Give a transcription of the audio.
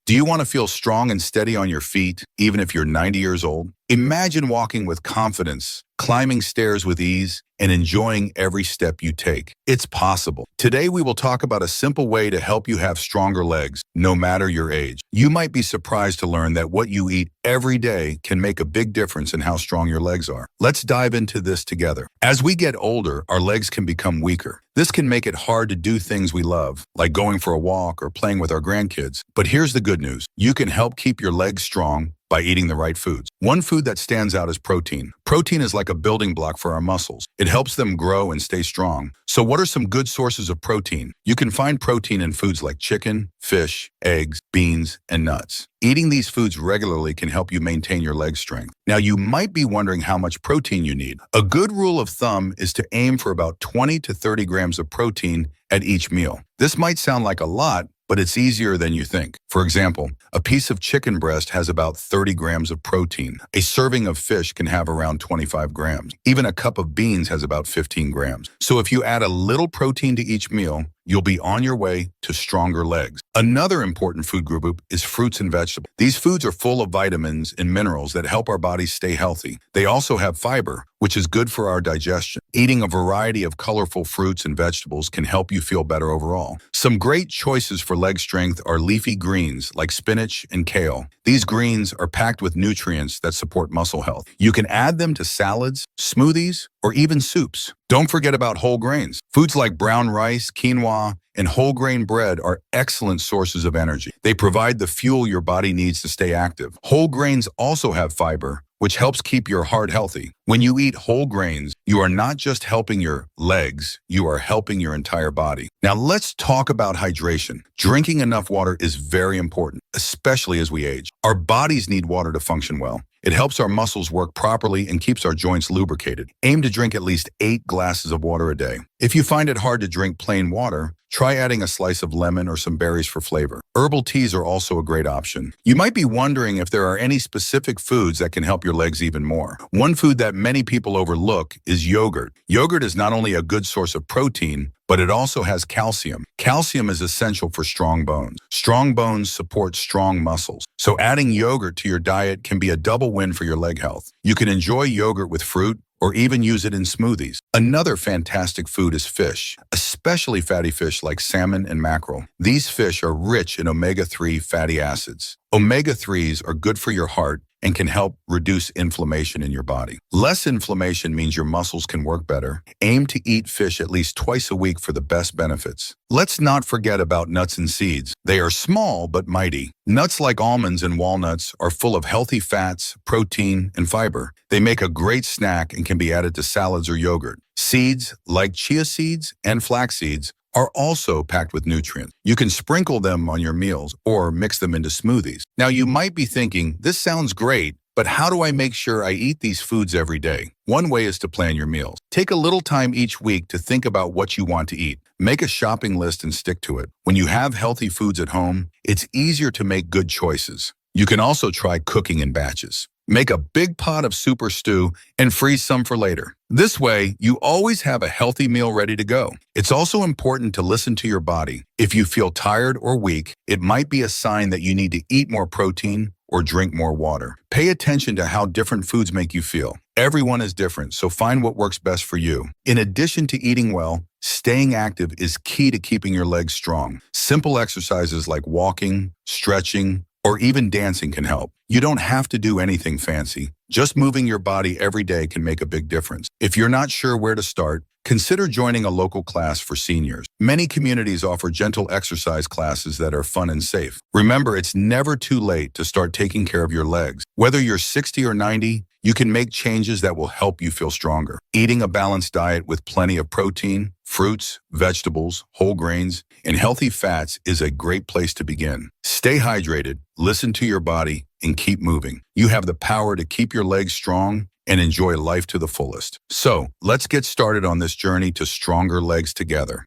Do you want to feel strong and steady on your feet, even if you're 90 years old? Imagine walking with confidence, climbing stairs with ease, and enjoying every step you take. It's possible. Today, we will talk about a simple way to help you have stronger legs, no matter your age. You might be surprised to learn that what you eat every day can make a big difference in how strong your legs are. Let's dive into this together. As we get older, our legs can become weaker. This can make it hard to do things we love, like going for a walk or playing with our grandkids. But here's the good news. You can help keep your legs strong by eating the right foods. One food that stands out is protein. Protein is like a building block for our muscles. It helps them grow and stay strong. So what are some good sources of protein? You can find protein in foods like chicken, fish, eggs, beans, and nuts. Eating these foods regularly can help you maintain your leg strength. Now, you might be wondering how much protein you need. A good rule of thumb is to aim for about 20 to 30 grams of protein at each meal. This might sound like a lot, but it's easier than you think. For example, a piece of chicken breast has about 30 grams of protein. A serving of fish can have around 25 grams. Even a cup of beans has about 15 grams. So if you add a little protein to each meal, you'll be on your way to stronger legs. Another important food group is fruits and vegetables. These foods are full of vitamins and minerals that help our bodies stay healthy. They also have fiber, which is good for our digestion. Eating a variety of colorful fruits and vegetables can help you feel better overall. Some great choices for leg strength are leafy greens like spinach and kale. These greens are packed with nutrients that support muscle health. You can add them to salads, smoothies, or even soups. Don't forget about whole grains. Foods like brown rice, quinoa, and whole grain bread are excellent sources of energy. They provide the fuel your body needs to stay active. Whole grains also have fiber, which helps keep your heart healthy. When you eat whole grains, you are not just helping your legs, you are helping your entire body. Now let's talk about hydration. Drinking enough water is very important, especially as we age. Our bodies need water to function well. It helps our muscles work properly and keeps our joints lubricated. Aim to drink at least 8 glasses of water a day. If you find it hard to drink plain water, try adding a slice of lemon or some berries for flavor. Herbal teas are also a great option. You might be wondering if there are any specific foods that can help your legs even more. One food that many people overlook is yogurt. Yogurt is not only a good source of protein, but it also has calcium. Calcium is essential for strong bones. Strong bones support strong muscles. So adding yogurt to your diet can be a double win for your leg health. You can enjoy yogurt with fruit or even use it in smoothies. Another fantastic food is fish, especially fatty fish like salmon and mackerel. These fish are rich in omega-3 fatty acids. Omega-3s are good for your heart and can help reduce inflammation in your body. Less inflammation means your muscles can work better. Aim to eat fish at least twice a week for the best benefits. Let's not forget about nuts and seeds. They are small but mighty. Nuts like almonds and walnuts are full of healthy fats, protein, and fiber. They make a great snack and can be added to salads or yogurt. Seeds, like chia seeds and flax seeds, are also packed with nutrients. You can sprinkle them on your meals or mix them into smoothies. Now, you might be thinking, this sounds great, but how do I make sure I eat these foods every day? One way is to plan your meals. Take a little time each week to think about what you want to eat. Make a shopping list and stick to it. When you have healthy foods at home, it's easier to make good choices. You can also try cooking in batches. Make a big pot of soup or stew and freeze some for later. This way, you always have a healthy meal ready to go. It's also important to listen to your body. If you feel tired or weak, it might be a sign that you need to eat more protein or drink more water. Pay attention to how different foods make you feel. Everyone is different, so find what works best for you. In addition to eating well, staying active is key to keeping your legs strong. Simple exercises like walking, stretching, or even dancing can help. You don't have to do anything fancy. Just moving your body every day can make a big difference. If you're not sure where to start, consider joining a local class for seniors. Many communities offer gentle exercise classes that are fun and safe. Remember, it's never too late to start taking care of your legs. Whether you're 60 or 90, you can make changes that will help you feel stronger. Eating a balanced diet with plenty of protein, fruits, vegetables, whole grains, and healthy fats is a great place to begin. Stay hydrated, listen to your body, and keep moving. You have the power to keep your legs strong and enjoy life to the fullest. So, let's get started on this journey to stronger legs together.